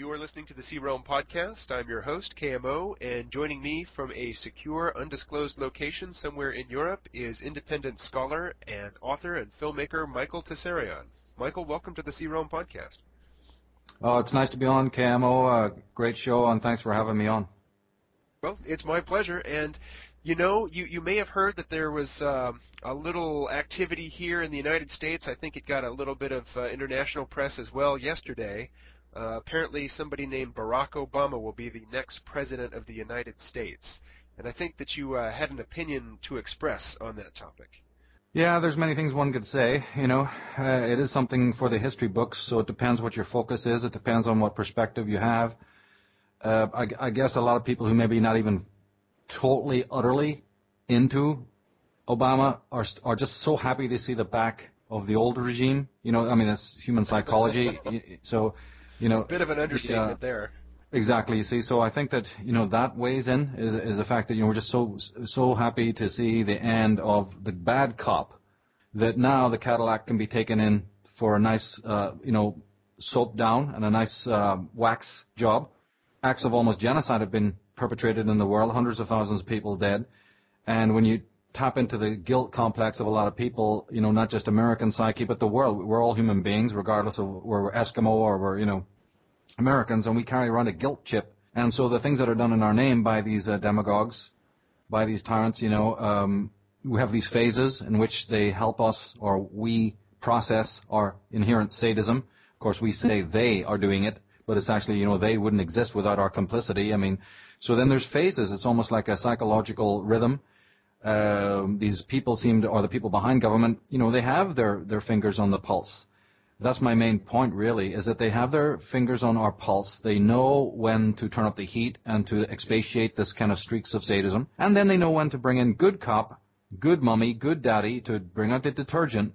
You are listening to the C-Realm podcast. I'm your host, KMO, and joining me from a secure, undisclosed location somewhere in Europe is independent scholar and author and filmmaker Michael Tsarion. Michael, welcome to the C-Realm podcast. Oh, it's nice to be on, KMO. Great show, and thanks for having me on. Well, it's my pleasure, and you know, you may have heard that there was a little activity here in the United States. I think it got a little bit of international press as well yesterday. Apparently somebody named Barack Obama will be the next president of the United States. And I think that you had an opinion to express on that topic. Yeah, there's many things one could say. You know, it is something for the history books, so it depends what your focus is. It depends on what perspective you have. I guess a lot of people who maybe not even totally, utterly into Obama are just so happy to see the back of the old regime. You know, I mean, it's human psychology. So, you know, a bit of an understatement there. Exactly. You see, so I think that, you know, that weighs in is the fact that, you know, we're just so happy to see the end of the bad cop that now the Cadillac can be taken in for a nice, you know, soap down and a nice wax job. Acts of almost genocide have been perpetrated in the world, hundreds of thousands of people dead. And when you tap into the guilt complex of a lot of people, you know, not just American psyche, but the world, we're all human beings, regardless of where we're Eskimo or we're, you know, Americans, and we carry around a guilt chip. And so the things that are done in our name by these demagogues, by these tyrants, you know, we have these phases in which they help us or we process our inherent sadism. Of course, we say they are doing it, but it's actually, you know, they wouldn't exist without our complicity. I mean, so then there's phases. It's almost like a psychological rhythm. These people seem to, or the people behind government, you know, they have their fingers on the pulse. That's my main point, really, is that they have their fingers on our pulse. They know when to turn up the heat and to expatiate this kind of streaks of sadism. And then they know when to bring in good cop, good mummy, good daddy, to bring out the detergent,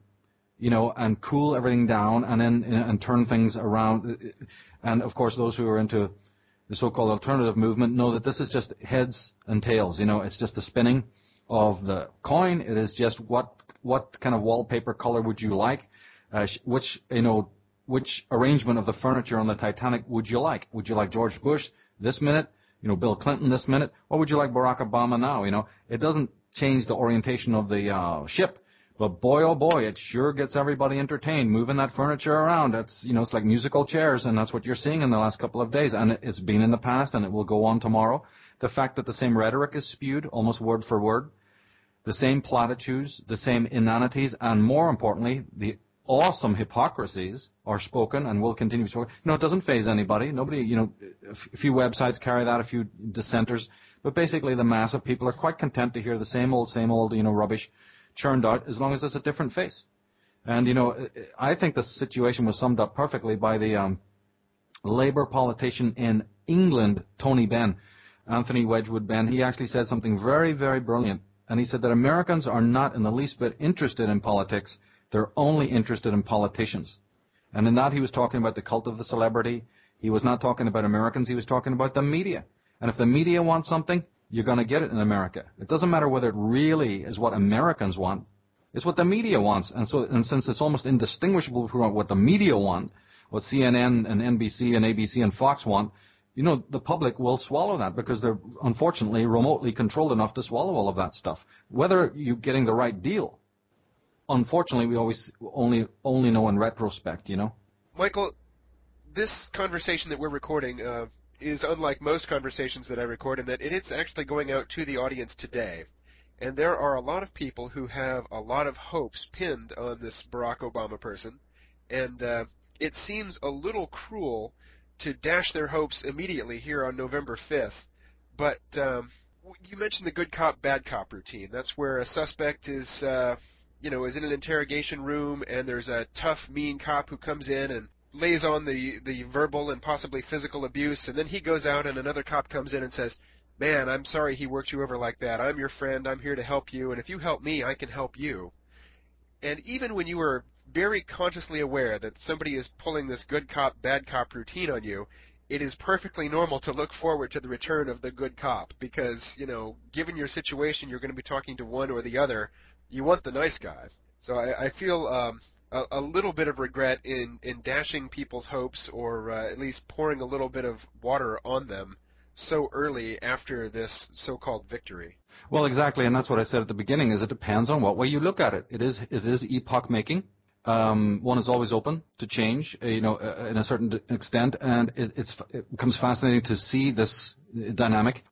you know, and cool everything down and then and turn things around. And, of course, those who are into the so-called alternative movement know that this is just heads and tails. You know, it's just the spinning of the coin. It is just what kind of wallpaper color would you like? Which arrangement of the furniture on the Titanic would you like? Would you like George Bush this minute? You know, Bill Clinton this minute? Or would you like Barack Obama now? You know, it doesn't change the orientation of the ship, but boy, oh boy, it sure gets everybody entertained, moving that furniture around. It's, you know, it's like musical chairs, and that's what you're seeing in the last couple of days, and it's been in the past, and it will go on tomorrow. The fact that the same rhetoric is spewed, almost word for word, the same platitudes, the same inanities, and more importantly, the awesome hypocrisies are spoken and will continue to be spoken. You know, it doesn't faze anybody. Nobody, you know, a few websites carry that, a few dissenters. But basically the mass of people are quite content to hear the same old, you know, rubbish churned out as long as it's a different face. And, you know, I think the situation was summed up perfectly by the Labour politician in England, Tony Benn, Anthony Wedgwood Benn. He actually said something very, very brilliant. And he said that Americans are not in the least bit interested in politics. They're only interested in politicians. And in that he was talking about the cult of the celebrity. He was not talking about Americans. He was talking about the media. And if the media wants something, you're going to get it in America. It doesn't matter whether it really is what Americans want. It's what the media wants. And since it's almost indistinguishable from what the media want, what CNN and NBC and ABC and Fox want, you know, the public will swallow that because they're unfortunately remotely controlled enough to swallow all of that stuff. Whether you're getting the right deal, unfortunately, we always only know in retrospect, you know. Michael, this conversation that we're recording is unlike most conversations that I record in that it is actually going out to the audience today. And there are a lot of people who have a lot of hopes pinned on this Barack Obama person. And it seems a little cruel to dash their hopes immediately here on November 5th. But you mentioned the good cop, bad cop routine. That's where a suspect is in an interrogation room, and there's a tough, mean cop who comes in and lays on the verbal and possibly physical abuse, and then he goes out and another cop comes in and says, man, I'm sorry he worked you over like that. I'm your friend. I'm here to help you, and if you help me, I can help you. And even when you are very consciously aware that somebody is pulling this good cop, bad cop routine on you, it is perfectly normal to look forward to the return of the good cop because, you know, given your situation, you're going to be talking to one or the other. You want the nice guy. So I feel a little bit of regret in dashing people's hopes, or at least pouring a little bit of water on them so early after this so-called victory. Well, exactly, and that's what I said at the beginning. Is it depends on what way you look at it. It is epoch making. One is always open to change, in a certain extent, and it becomes fascinating to see this dynamic.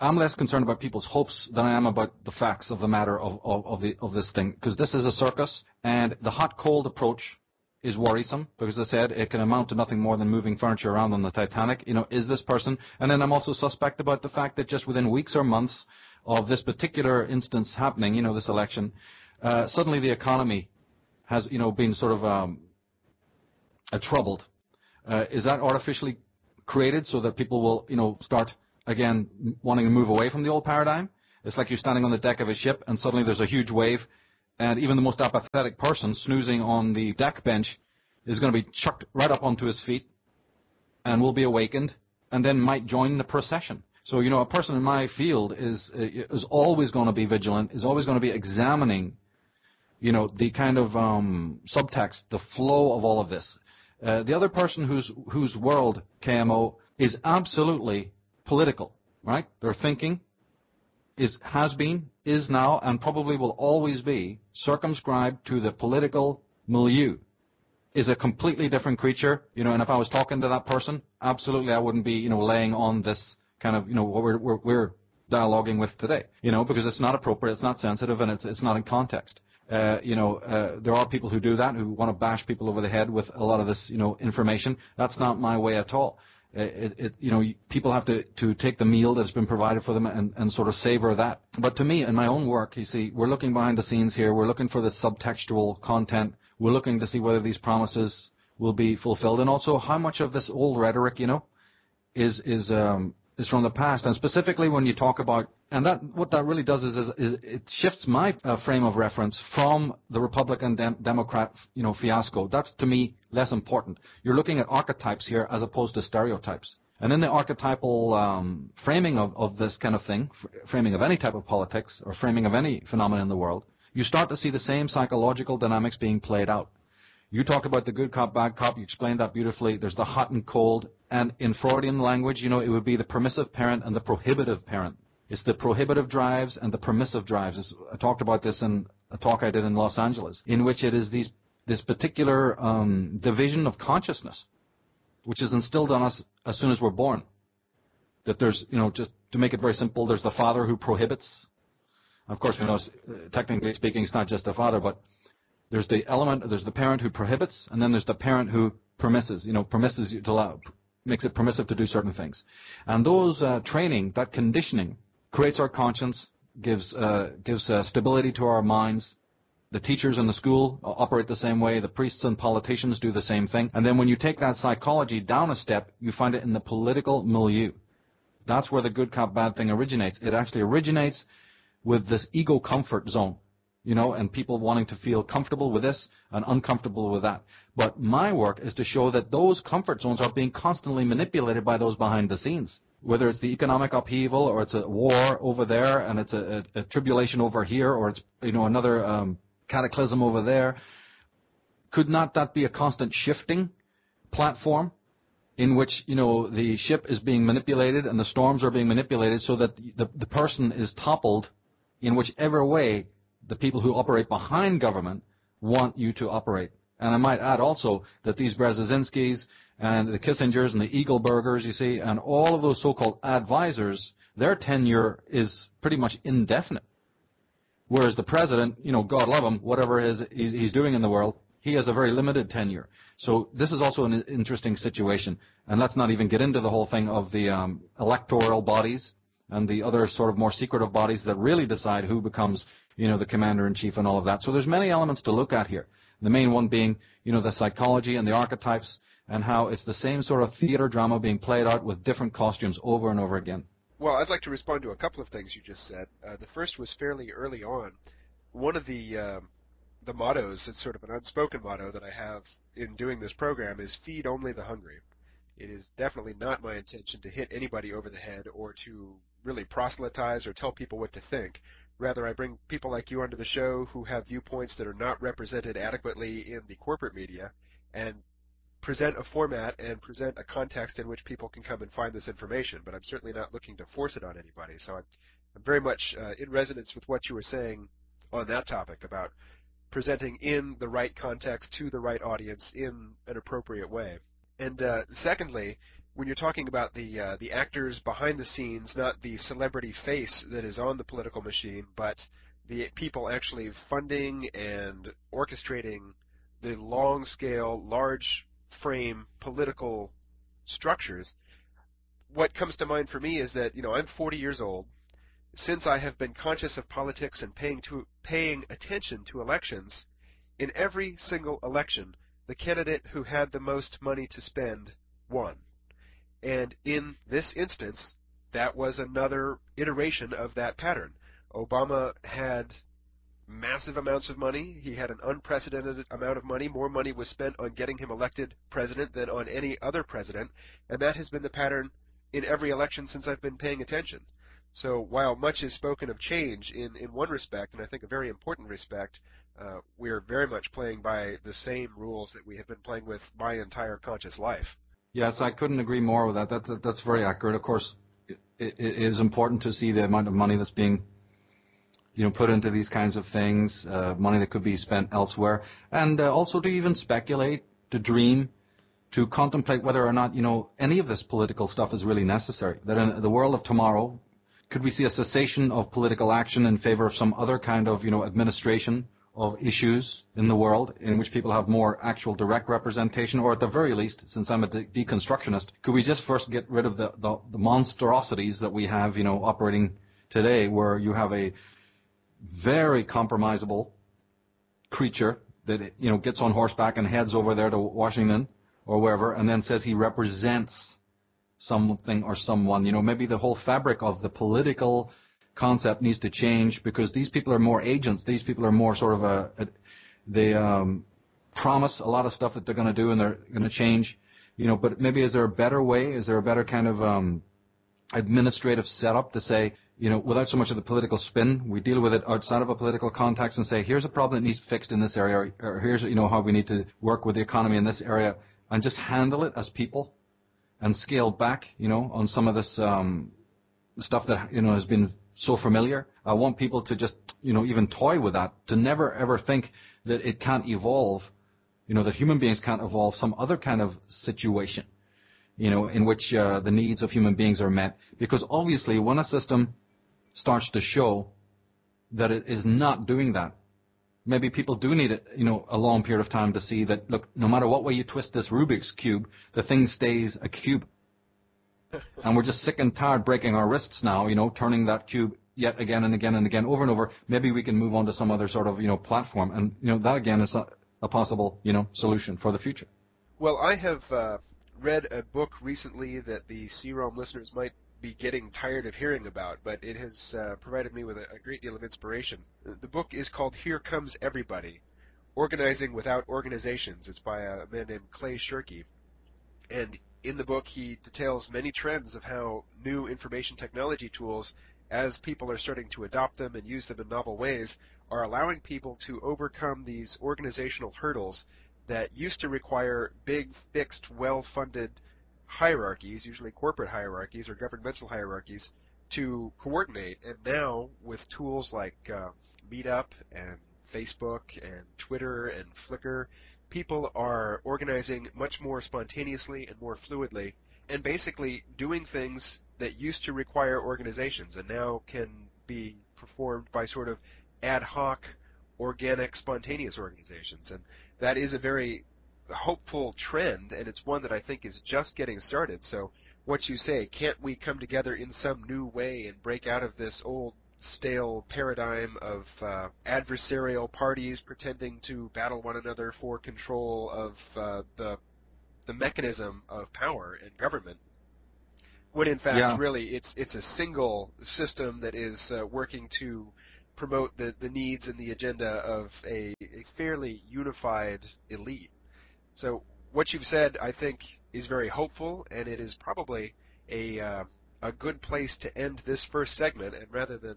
I'm less concerned about people's hopes than I am about the facts of the matter of this thing, because this is a circus, and the hot-cold approach is worrisome, because as I said, it can amount to nothing more than moving furniture around on the Titanic. Is this person? And then I'm also suspect about the fact that just within weeks or months of this particular instance happening, this election, suddenly the economy has, been sort of troubled. Is that artificially created so that people will, start again wanting to move away from the old paradigm? It's like you're standing on the deck of a ship and suddenly there's a huge wave, and even the most apathetic person snoozing on the deck bench is going to be chucked right up onto his feet and will be awakened and then might join the procession. So, a person in my field is always going to be vigilant, is always going to be examining, the kind of subtext, the flow of all of this. The other person whose world, KMO, is absolutely political, right? Their thinking has been, is now, and probably will always be circumscribed to the political milieu. Is a completely different creature, and if I was talking to that person, absolutely I wouldn't be, laying on this kind of, what we're dialoguing with today, because it's not appropriate, it's not sensitive, and it's not in context. There are people who do that, who want to bash people over the head with a lot of this, information. That's not my way at all. People have to take the meal that's been provided for them and sort of savor that. But to me, in my own work, you see, we're looking behind the scenes here. We're looking for the subtextual content. We're looking to see whether these promises will be fulfilled, and also how much of this old rhetoric, is from the past. And specifically when you talk about, and that what that really does is it shifts my frame of reference from the Republican Democrat fiasco. That's to me less important. You're looking at archetypes here as opposed to stereotypes. And in the archetypal framing of this kind of thing, framing of any type of politics or framing of any phenomenon in the world, you start to see the same psychological dynamics being played out. You talk about the good cop, bad cop. You explained that beautifully. There's the hot and cold. And in Freudian language, it would be the permissive parent and the prohibitive parent. It's the prohibitive drives and the permissive drives. I talked about this in a talk I did in Los Angeles, in which it is this particular division of consciousness, which is instilled on us as soon as we're born. That there's, just to make it very simple, there's the father who prohibits. Of course, technically speaking, it's not just the father, but there's the parent who prohibits, and then there's the parent who permisses, permisses you to allow, makes it permissive to do certain things. And those training, that conditioning, creates our conscience, gives stability to our minds. The teachers in the school operate the same way. The priests and politicians do the same thing. And then when you take that psychology down a step, you find it in the political milieu. That's where the good cop, bad thing originates. It actually originates with this ego comfort zone, and people wanting to feel comfortable with this and uncomfortable with that. But my work is to show that those comfort zones are being constantly manipulated by those behind the scenes. Whether it's the economic upheaval, or it's a war over there, and it's a tribulation over here, or it's another cataclysm over there. Could not that be a constant shifting platform in which the ship is being manipulated and the storms are being manipulated so that the person is toppled in whichever way the people who operate behind government want you to operate? And I might add also that these Brzezinskis and the Kissingers and the Eagleburgers, you see, and all of those so-called advisors, their tenure is pretty much indefinite. Whereas the president, God love him, whatever he's doing in the world, he has a very limited tenure. So this is also an interesting situation. And let's not even get into the whole thing of the electoral bodies and the other sort of more secretive bodies that really decide who becomes, the commander-in-chief and all of that. So there's many elements to look at here. The main one being, the psychology and the archetypes, and how it's the same sort of theater drama being played out with different costumes over and over again. Well, I'd like to respond to a couple of things you just said. The first was fairly early on. One of the mottos, it's sort of an unspoken motto that I have in doing this program, is feed only the hungry. It is definitely not my intention to hit anybody over the head or to really proselytize or tell people what to think, Rather, I bring people like you onto the show who have viewpoints that are not represented adequately in the corporate media, and present a format and present a context in which people can come and find this information. But I'm certainly not looking to force it on anybody. So I'm very much in resonance with what you were saying on that topic about presenting in the right context to the right audience in an appropriate way. And secondly, when you're talking about the actors behind the scenes, not the celebrity face that is on the political machine, but the people actually funding and orchestrating the long-scale, large-frame political structures, what comes to mind for me is that I'm 40 years old. Since I have been conscious of politics and paying attention to elections, in every single election, the candidate who had the most money to spend won. And in this instance, that was another iteration of that pattern. Obama had massive amounts of money. He had an unprecedented amount of money. More money was spent on getting him elected president than on any other president. And that has been the pattern in every election since I've been paying attention. So while much is spoken of change in one respect, and I think a very important respect, we're very much playing by the same rules that we have been playing with my entire conscious life. Yes, I couldn't agree more with that. That's very accurate. Of course, it is important to see the amount of money that's being put into these kinds of things, money that could be spent elsewhere, and also to even speculate, to dream, to contemplate whether or not any of this political stuff is really necessary. That in the world of tomorrow, could we see a cessation of political action in favor of some other kind of administration of issues in the world in which people have more actual direct representation, or at the very least, since I'm a deconstructionist, could we just first get rid of the monstrosities that we have operating today, where you have a very compromisable creature that gets on horseback and heads over there to Washington or wherever, and then says he represents something or someone. Maybe the whole fabric of the political concept needs to change, because these people are more agents. These people are more sort of they promise a lot of stuff that they're going to do and they're going to change. But maybe is there a better way? Is there a better kind of administrative setup to say, without so much of the political spin, we deal with it outside of a political context and say, here's a problem that needs fixed in this area, or here's how we need to work with the economy in this area, and just handle it as people and scale back, on some of this stuff that has been so familiar. I want people to just even toy with that, to never ever think that it can't evolve, that human beings can't evolve some other kind of situation, in which the needs of human beings are met. Because obviously when a system starts to show that it is not doing that, maybe people do need a long period of time to see that, look, no matter what way you twist this Rubik's Cube, the thing stays a cube. And we're just sick and tired breaking our wrists now, turning that cube yet again and again and again, over and over. Maybe we can move on to some other sort of, platform. And, that again is a possible, solution for the future. Well, I have read a book recently that the Tsarion listeners might be getting tired of hearing about, but it has provided me with a great deal of inspiration. The book is called Here Comes Everybody, Organizing Without Organizations. It's by a man named Clay Shirky. And in the book, he details many trends of how new information technology tools, as people are starting to adopt them and use them in novel ways, are allowing people to overcome these organizational hurdles that used to require big, fixed, well-funded hierarchies, usually corporate hierarchies or governmental hierarchies, to coordinate. And now, with tools like Meetup and Facebook and Twitter and Flickr, people are organizing much more spontaneously and more fluidly, and basically doing things that used to require organizations and now can be performed by sort of ad hoc, organic, spontaneous organizations. And that is a very hopeful trend, and it's one that I think is just getting started. So what you say, can't we come together in some new way and break out of this old stale paradigm of adversarial parties pretending to battle one another for control of the mechanism of power and government, when in fact really it's a single system that is working to promote the needs and the agenda of a fairly unified elite. So what you've said, I think, is very hopeful, and it is probably a good place to end this first segment. And rather than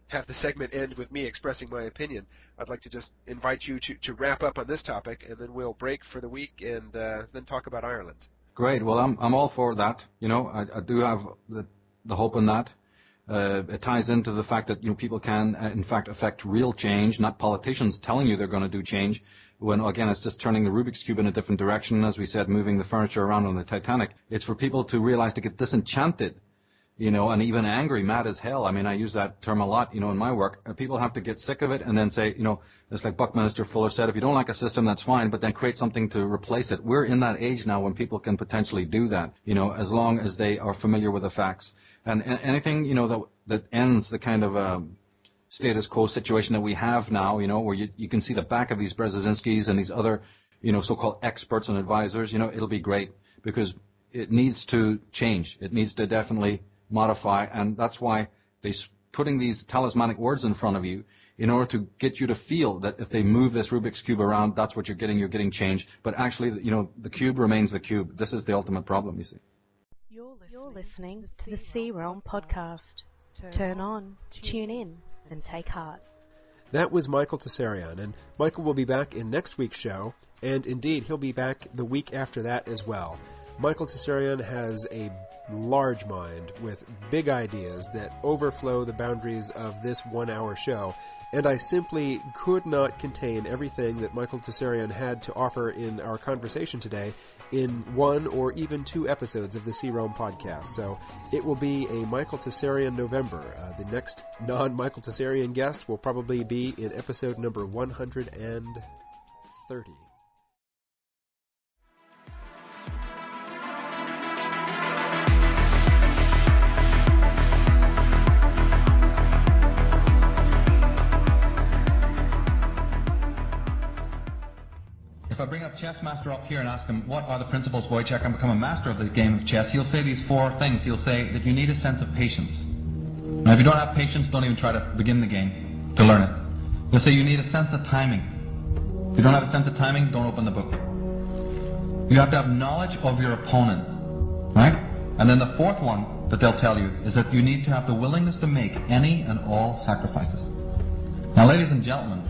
have the segment end with me expressing my opinion. I'd like to just invite you to wrap up on this topic, and then we'll break for the week and then talk about Ireland. Great. Well, I'm all for that. I do have the hope in that. It ties into the fact that people can, in fact, affect real change, not politicians telling you they're going to do change. When again, it's just turning the Rubik's Cube in a different direction, as we said, moving the furniture around on the Titanic. It's for people to realize to get disenchanted, and even angry, mad as hell. I mean, I use that term a lot, in my work. People have to get sick of it and then say, it's like Buckminster Fuller said, if you don't like a system, that's fine, but then create something to replace it. We're in that age now when people can potentially do that, as long as they are familiar with the facts. And anything, that ends the kind of status quo situation that we have now, where you can see the back of these Brzezinskis and these other, so-called experts and advisors, it'll be great because it needs to change. It needs to definitely modify, and that's why they're putting these talismanic words in front of you in order to get you to feel that if they move this Rubik's Cube around, that's what you're getting change. But actually, the cube remains the cube. This is the ultimate problem, you see. You're listening to the C-Realm podcast. Turn on, tune in, and take heart. That was Michael Tsarion, and Michael will be back in next week's show, and indeed, he'll be back the week after that as well. Michael Tsarion has a large mind with big ideas that overflow the boundaries of this 1-hour show, and I simply could not contain everything that Michael Tsarion had to offer in our conversation today in 1 or even 2 episodes of the C-Realm podcast. So it will be a Michael Tsarion November. The next non-Michael Tsarion guest will probably be in episode number 130. If I bring up Chess Master up here and ask him, what are the principles, Wojciech, and become a master of the game of chess, he'll say these 4 things. He'll say that you need a sense of patience. Now, if you don't have patience, don't even try to begin the game to learn it. He'll say you need a sense of timing. If you don't have a sense of timing, don't open the book. You have to have knowledge of your opponent, right? And then the 4th one that they'll tell you is that you need to have the willingness to make any and all sacrifices. Now, ladies and gentlemen,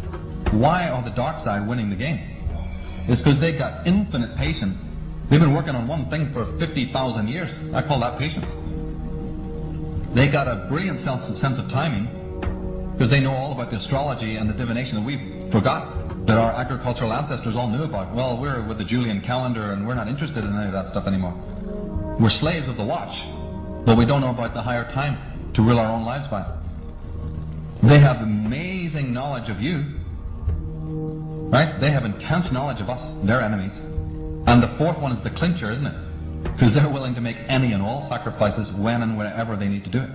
why are the dark side winning the game? It's because they got infinite patience. They've been working on one thing for 50,000 years. I call that patience. They got a brilliant sense of timing because they know all about the astrology and the divination that we forgot, that our agricultural ancestors all knew about. Well, we're with the Julian calendar and we're not interested in any of that stuff anymore. We're slaves of the watch, but we don't know about the higher time to rule our own lives by. They have amazing knowledge of you. Right? They have intense knowledge of us, their enemies. And the 4th one is the clincher, isn't it? Because they're willing to make any and all sacrifices when and wherever they need to do it.